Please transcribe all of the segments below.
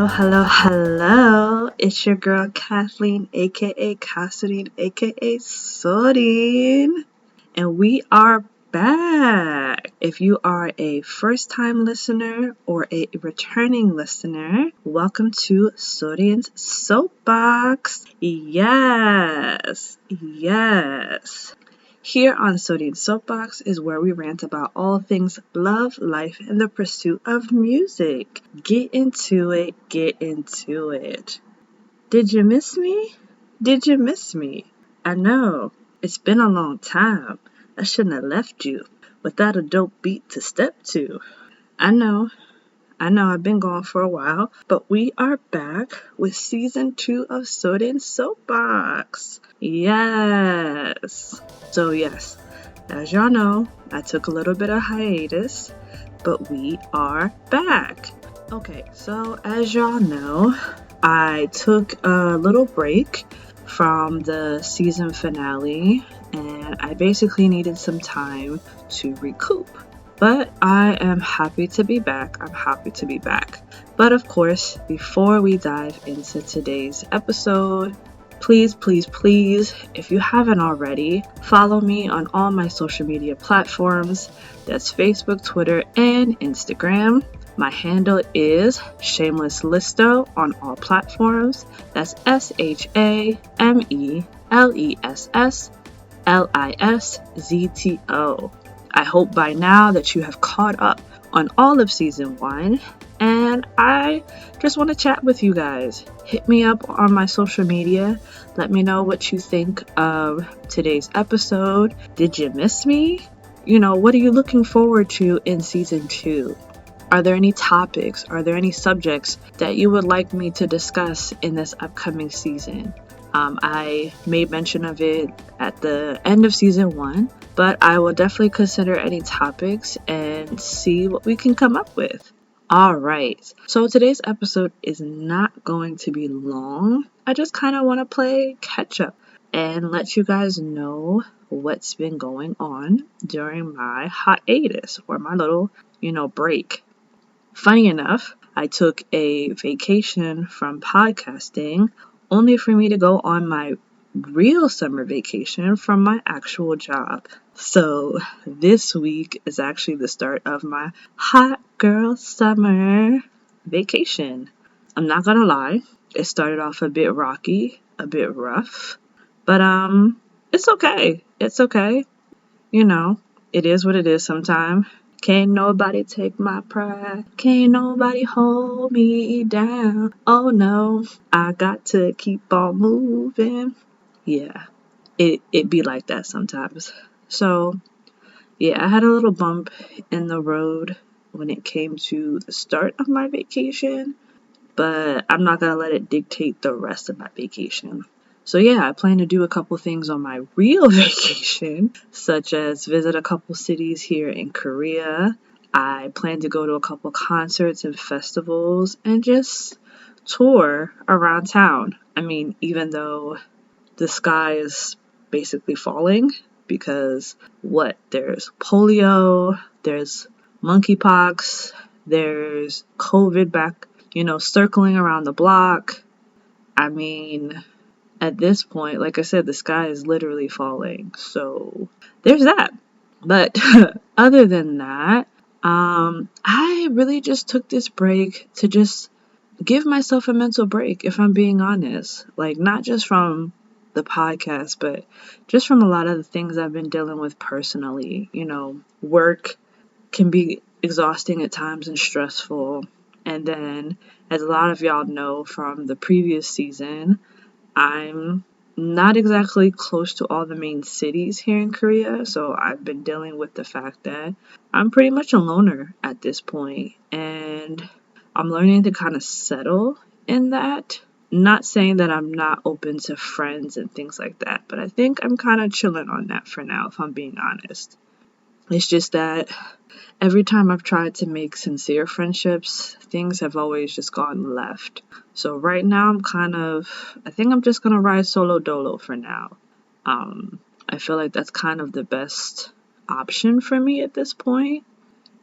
hello. It's your girl Kathleen, aka Cassidy, aka Sorin. And we are back. If you are a first time listener or a returning listener, welcome to Sorin's Soapbox. Yes. Here on Soapbox Soapbox is where we rant about all things love, life, and the pursuit of music. Get into it. Did you miss me? I know, it's been a long time. I shouldn't have left you without a dope beat to step to. I know, I've been gone for a while, but we are back with season 2 of Soapbox Soapbox. Yes. So yes, as y'all know, I took a little bit of hiatus, but we are back. Okay, so as y'all know, I took a little break from the season finale, and I basically needed some time to recoup. But I am happy to be back. But of course, before we dive into today's episode, please, if you haven't already, follow me on all my social media platforms. That's Facebook, Twitter, and Instagram. My handle is Shameless Listo on all platforms. That's ShamelessLissto. I hope by now that you have caught up on all of season 1, and I just want to chat with you guys. Hit me up on my social media. Let me know what you think of today's episode. Did you miss me? What are you looking forward to in season 2? Are there any topics? Are there any subjects that you would like me to discuss in this upcoming season? I made mention of it at the end of season 1, but I will definitely consider any topics and see what we can come up with. Alright, so today's episode is not going to be long. I just kind of want to play catch up and let you guys know what's been going on during my hiatus or my little, break. Funny enough, I took a vacation from podcasting only for me to go on my real summer vacation from my actual job. So this week is actually the start of my hot girl summer vacation. I'm not gonna lie, it started off a bit rocky, a bit rough, but it's okay. It is what it is sometimes. Can't nobody take my pride. Can't nobody hold me down. Oh no, I got to keep on moving. Yeah, it be like that sometimes. So, yeah, I had a little bump in the road when it came to the start of my vacation, but I'm not gonna let it dictate the rest of my vacation. So yeah, I plan to do a couple things on my real vacation, such as visit a couple cities here in Korea. I plan to go to a couple concerts and festivals and just tour around town. I mean, even though the sky is basically falling because there's polio, there's monkeypox, there's COVID back, circling around the block. I mean, at this point, like I said, the sky is literally falling. So there's that. But other than that, I really just took this break to just give myself a mental break, if I'm being honest. Like, not just from the podcast, but just from a lot of the things I've been dealing with personally. Work can be exhausting at times and stressful. And then, as a lot of y'all know from the previous season, I'm not exactly close to all the main cities here in Korea, so I've been dealing with the fact that I'm pretty much a loner at this point, and I'm learning to kind of settle in that. Not saying that I'm not open to friends and things like that, but I think I'm kind of chilling on that for now, if I'm being honest. It's just that every time I've tried to make sincere friendships, things have always just gone left. So right now I think I'm just going to ride solo dolo for now. I feel like that's kind of the best option for me at this point.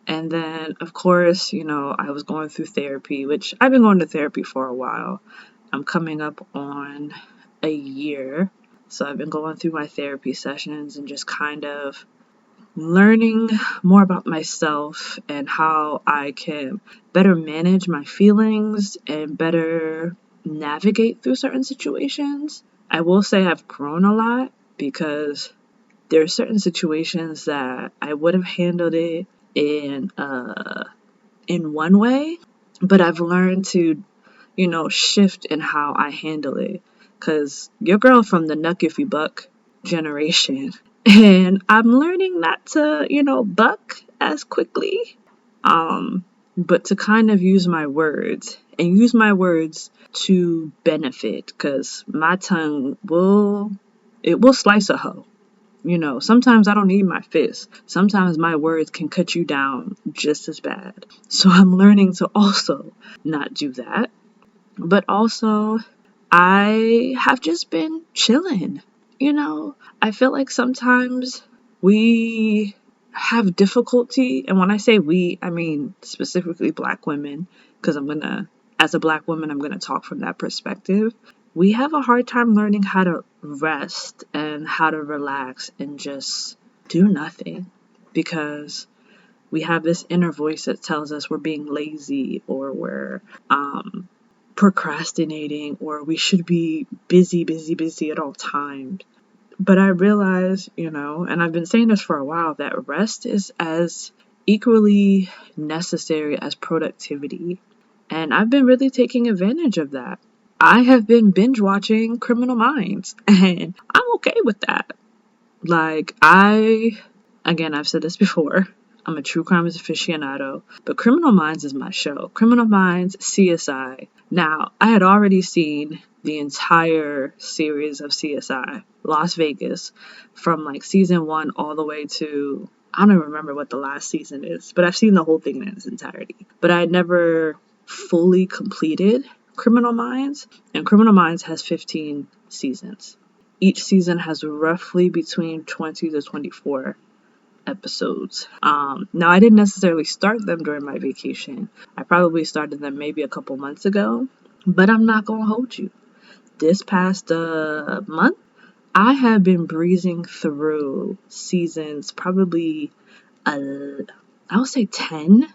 And then, of course, I was going through therapy, which I've been going to therapy for a while. I'm coming up on a year. So I've been going through my therapy sessions and just kind of learning more about myself and how I can better manage my feelings and better navigate through certain situations. I will say I've grown a lot because there are certain situations that I would have handled it in one way, but I've learned to, shift in how I handle it. Cause your girl from the Nuck If You Buck generation, and I'm learning not to, buck as quickly, but to kind of use my words and use my words to benefit. Cause my tongue will slice a hoe. Sometimes I don't need my fist. Sometimes my words can cut you down just as bad. So I'm learning to also not do that. But also, I have just been chilling. I feel like sometimes we have difficulty. And when I say we, I mean specifically Black women, because as a Black woman, I'm going to talk from that perspective. We have a hard time learning how to rest and how to relax and just do nothing because we have this inner voice that tells us we're being lazy or we're procrastinating or we should be busy, busy, busy at all times. But I realize, and I've been saying this for a while, that rest is as equally necessary as productivity. And I've been really taking advantage of that. I have been binge watching Criminal Minds, and I'm okay with that. Like, again, I've said this before, I'm a true crime aficionado, but Criminal Minds is my show. Criminal Minds, CSI. Now, I had already seen the entire series of CSI, Las Vegas, from like season 1 all the way to, I don't even remember what the last season is, but I've seen the whole thing in its entirety. But I never fully completed Criminal Minds, and Criminal Minds has 15 seasons. Each season has roughly between 20 to 24 episodes. Now, I didn't necessarily start them during my vacation. I probably started them maybe a couple months ago, but I'm not going to hold you. This past month, I have been breezing through seasons probably, I would say 10,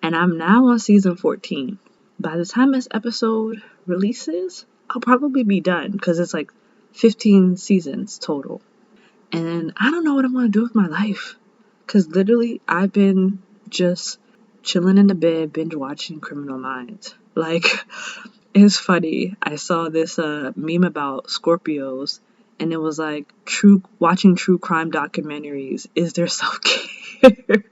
and I'm now on season 14. By the time this episode releases, I'll probably be done because it's like 15 seasons total. And I don't know what I'm going to do with my life because literally I've been just chilling in the bed, binge watching Criminal Minds. Like, it's funny. I saw this meme about Scorpios, and it was like, watching true crime documentaries is their self-care.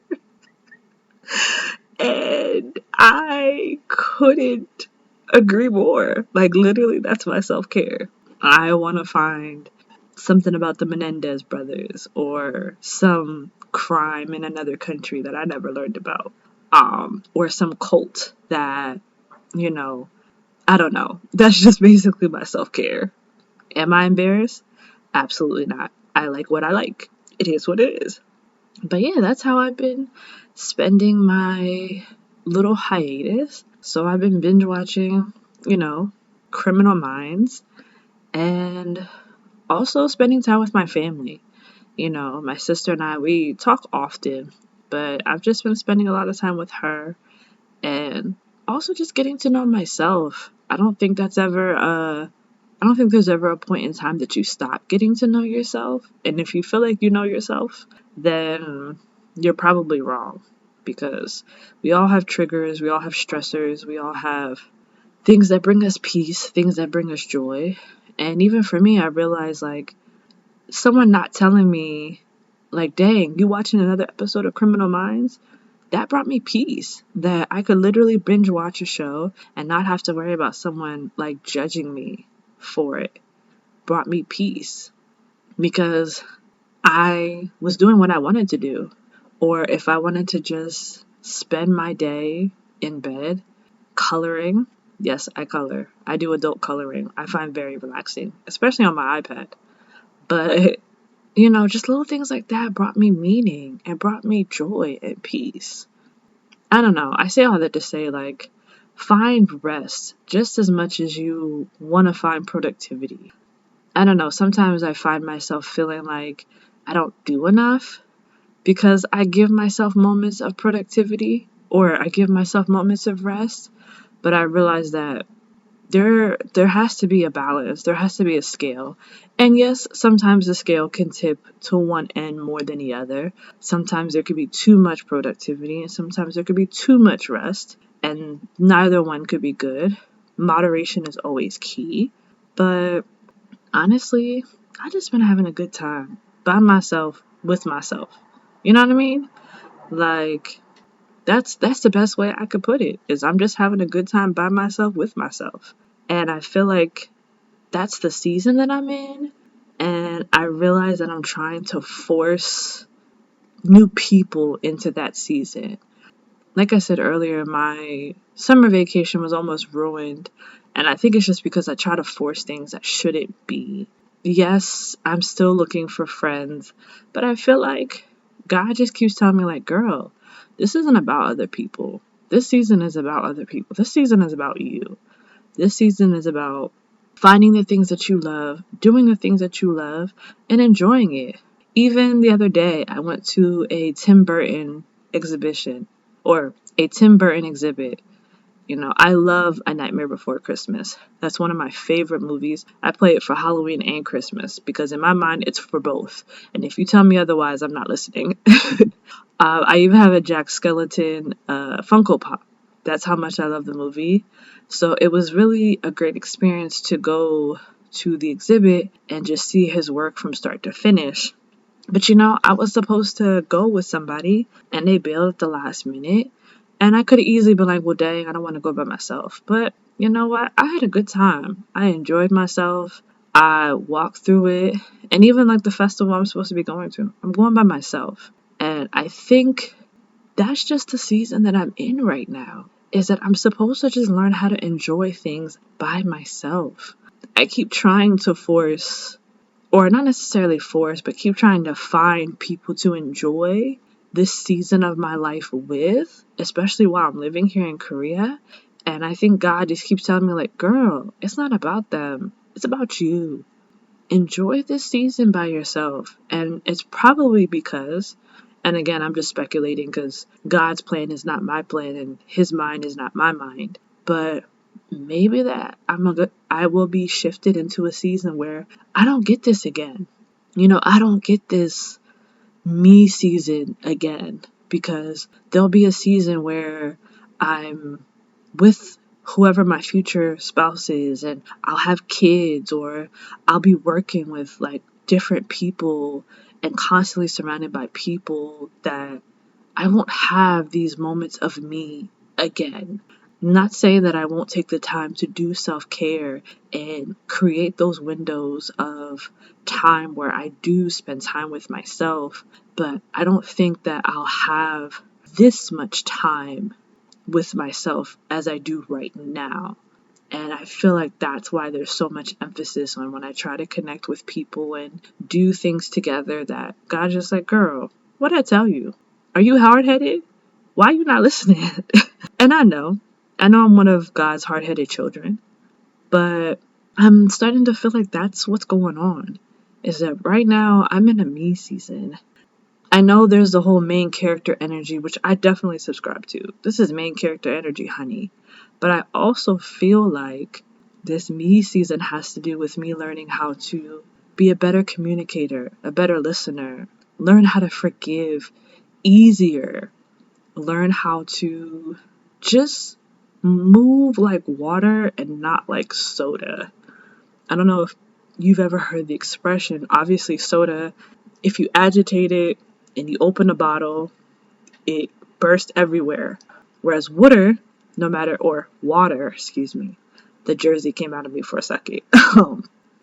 And I couldn't agree more. Like, literally, that's my self-care. I want to find something about the Menendez brothers or some crime in another country that I never learned about. Or some cult that, I don't know. That's just basically my self-care. Am I embarrassed? Absolutely not. I like what I like. It is what it is. But yeah, that's how I've been spending my little hiatus. So I've been binge watching, Criminal Minds and also spending time with my family. My sister and I, we talk often, but I've just been spending a lot of time with her and also just getting to know myself. I don't think there's ever a point in time that you stop getting to know yourself. And if you feel like you know yourself, then you're probably wrong because we all have triggers, we all have stressors, we all have things that bring us peace, things that bring us joy. And even for me, I realized like someone not telling me like, dang, you watching another episode of Criminal Minds? That brought me peace, that I could literally binge watch a show and not have to worry about someone like judging me for it. Brought me peace because I was doing what I wanted to do. Or if I wanted to just spend my day in bed coloring, yes, I color. I do adult coloring. I find very relaxing, especially on my iPad. But, just little things like that brought me meaning and brought me joy and peace. I don't know. I say all that to say, like, find rest just as much as you want to find productivity. I don't know. Sometimes I find myself feeling like I don't do enough because I give myself moments of productivity or I give myself moments of rest. But I realize that there has to be a balance. There has to be a scale. And yes, sometimes the scale can tip to one end more than the other. Sometimes there could be too much productivity and sometimes there could be too much rest. And neither one could be good. Moderation is always key. But honestly, I just been having a good time by myself with myself. You know what I mean? Like that's the best way I could put it. Is I'm just having a good time by myself with myself. And I feel like that's the season that I'm in. And I realize that I'm trying to force new people into that season. Like I said earlier, my summer vacation was almost ruined. And I think it's just because I try to force things that shouldn't be. Yes, I'm still looking for friends, but I feel like God just keeps telling me, like, girl, this isn't about other people. This season is about other people. This season is about you. This season is about finding the things that you love, doing the things that you love, and enjoying it. Even the other day, I went to a Tim Burton exhibition or a Tim Burton exhibit. You know, I love A Nightmare Before Christmas. That's one of my favorite movies. I play it for Halloween and Christmas because in my mind it's for both. And if you tell me otherwise, I'm not listening. I even have a Jack Skellington Funko Pop. That's how much I love the movie. So it was really a great experience to go to the exhibit and just see his work from start to finish. But you know, I was supposed to go with somebody and they bailed at the last minute. And I could have easily been like, well, dang, I don't want to go by myself. But you know what? I had a good time. I enjoyed myself. I walked through it. And even like the festival I'm supposed to be going to, I'm going by myself. And I think that's just the season that I'm in right now. Is that I'm supposed to just learn how to enjoy things by myself. I keep trying to force, or not necessarily force, but keep trying to find people to enjoy this season of my life with, especially while I'm living here in Korea. And I think God just keeps telling me, like, girl, it's not about them. It's about you. Enjoy this season by yourself. And it's probably because, and again, I'm just speculating because God's plan is not my plan and his mind is not my mind. But maybe that I will be shifted into a season where I don't get this again. You know, I don't get this me season again because there'll be a season where I'm with whoever my future spouse is and I'll have kids or I'll be working with like different people and constantly surrounded by people that I won't have these moments of me again. Not saying that I won't take the time to do self-care and create those windows of time where I do spend time with myself, but I don't think that I'll have this much time with myself as I do right now. And I feel like that's why there's so much emphasis on when I try to connect with people and do things together that God's just like, girl, what'd I tell you? Are you hard-headed? Why are you not listening? And I know I'm one of God's hard-headed children, but I'm starting to feel like that's what's going on. Is that right now I'm in a me season. I know there's the whole main character energy, which I definitely subscribe to. This is main character energy, honey. But I also feel like this me season has to do with me learning how to be a better communicator, a better listener, learn how to forgive easier, learn how to just move like water and not like soda. I don't know if you've ever heard the expression. Obviously, soda, if you agitate it and you open a bottle, it bursts everywhere. Whereas water, excuse me, the Jersey came out of me for a second.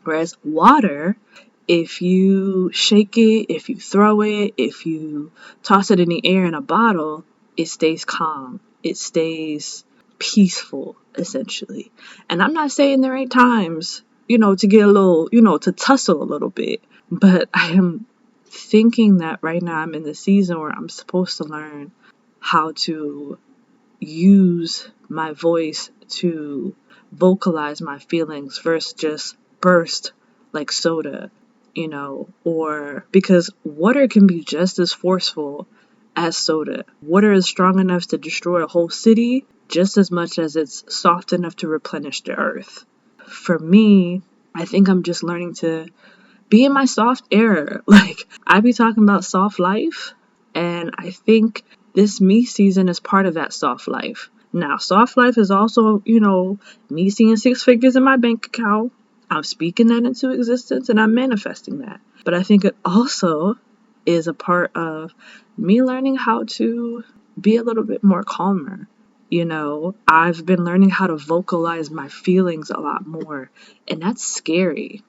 Whereas water, if you shake it, if you throw it, if you toss it in the air in a bottle, it stays calm. It stays peaceful, essentially. And I'm not saying there ain't times, to get a little, to tussle a little bit. But I am thinking that right now I'm in the season where I'm supposed to learn how to use my voice to vocalize my feelings versus just burst like soda, or because water can be just as forceful as soda. Water is strong enough to destroy a whole city just as much as it's soft enough to replenish the earth. For me, I think I'm just learning to be in my soft era. Like, I be talking about soft life, and I think this me season is part of that soft life. Now, soft life is also, me seeing 6 figures in my bank account. I'm speaking that into existence and I'm manifesting that. But I think it also is a part of me learning how to be a little bit more calmer. I've been learning how to vocalize my feelings a lot more, and that's scary.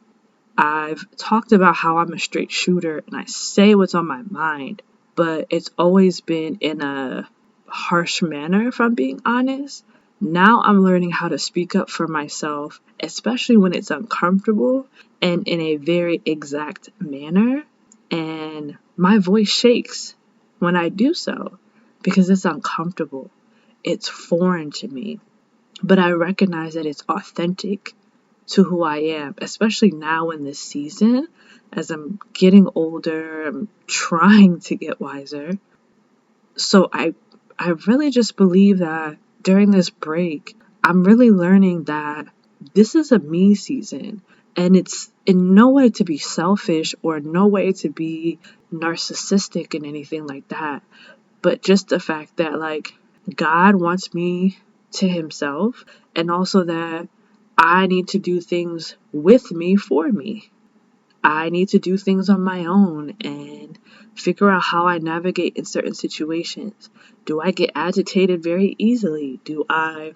I've talked about how I'm a straight shooter and I say what's on my mind, but it's always been in a harsh manner, if I'm being honest. Now I'm learning how to speak up for myself, especially when it's uncomfortable and in a very exact manner. And my voice shakes when I do so because it's uncomfortable. It's foreign to me, but I recognize that it's authentic to who I am, especially now in this season. As I'm getting older, I'm trying to get wiser. So I really just believe that during this break, I'm really learning that this is a me season, and it's in no way to be selfish or no way to be narcissistic and anything like that, but just the fact that, like, God wants me to himself, and also that I need to do things with me for me. I need to do things on my own and figure out how I navigate in certain situations. Do I get agitated very easily? Do I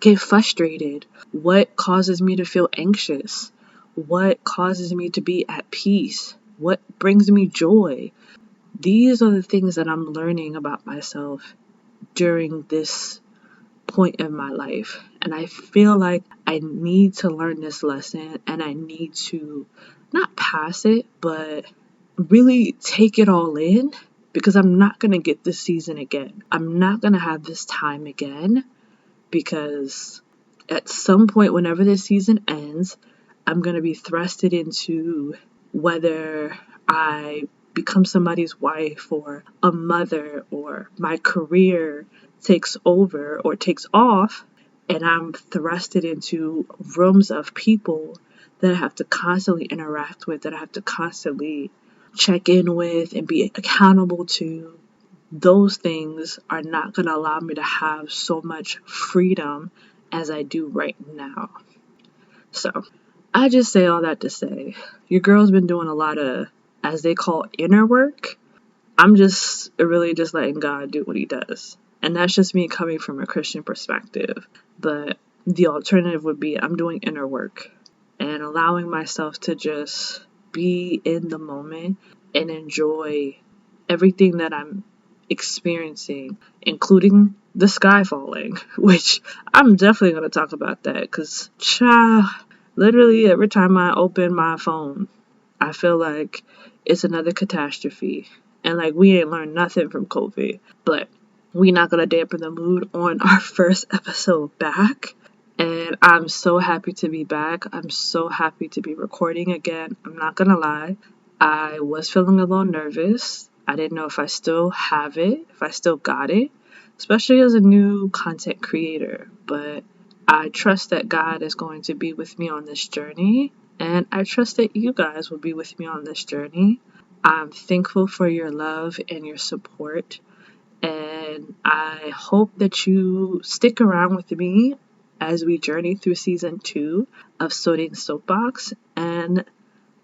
get frustrated? What causes me to feel anxious? What causes me to be at peace? What brings me joy? These are the things that I'm learning about myself during this point in my life. And I feel like I need to learn this lesson, and I need to not pass it, but really take it all in, because I'm not going to get this season again. I'm not going to have this time again, because at some point, whenever this season ends, I'm going to be thrusted into whether I become somebody's wife or a mother, or my career takes over or takes off, and I'm thrusted into rooms of people that I have to constantly interact with, that I have to constantly check in with and be accountable to. Those things are not going to allow me to have so much freedom as I do right now. So I just say all that to say, your girl's been doing a lot of, as they call, inner work. I'm just really just letting God do what he does. And that's just me coming from a Christian perspective. But the alternative would be I'm doing inner work and allowing myself to just be in the moment and enjoy everything that I'm experiencing, including the sky falling, which I'm definitely going to talk about that, because literally every time I open my phone, I feel like it's another catastrophe. And like, we ain't learned nothing from COVID, but we not going to dampen the mood on our first episode back. And I'm so happy to be back. I'm so happy to be recording again. I'm not going to lie. I was feeling a little nervous. I didn't know if I still have it, if I still got it, especially as a new content creator. But I trust that God is going to be with me on this journey. And I trust that you guys will be with me on this journey. I'm thankful for your love and your support. And I hope that you stick around with me as we journey through season 2 of Sorin Soapbox. And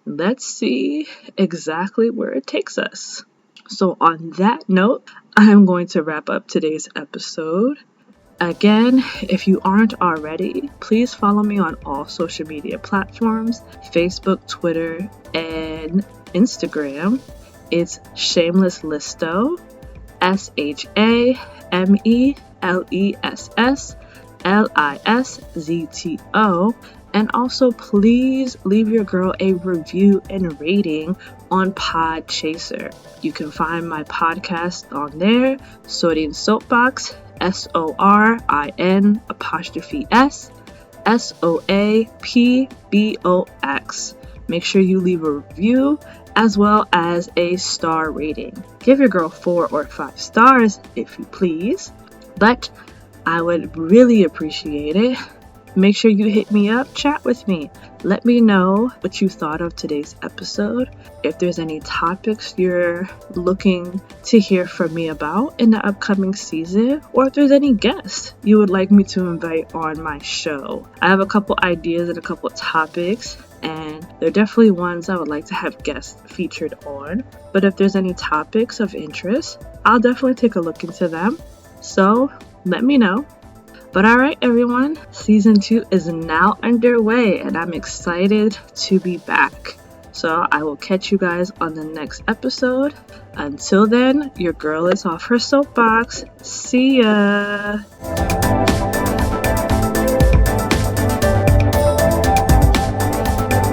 let's see exactly where it takes us. So on that note, I'm going to wrap up today's episode. Again, if you aren't already, please follow me on all social media platforms, Facebook, Twitter, and Instagram. It's Shameless Listo, ShamelessLissto, And also, please leave your girl a review and rating on Podchaser. You can find my podcast on there, Sorin Soapbox, SORIN''S SOAPBOX. Make sure you leave a review as well as a star rating. Give your girl 4 or 5 stars if you please, but I would really appreciate it. Make sure you hit me up, chat with me. Let me know what you thought of today's episode. If there's any topics you're looking to hear from me about in the upcoming season, or if there's any guests you would like me to invite on my show. I have a couple ideas and a couple topics, and they're definitely ones I would like to have guests featured on. But if there's any topics of interest, I'll definitely take a look into them. So let me know. But alright everyone, season 2 is now underway and I'm excited to be back. So I will catch you guys on the next episode. Until then, your girl is off her soapbox. See ya!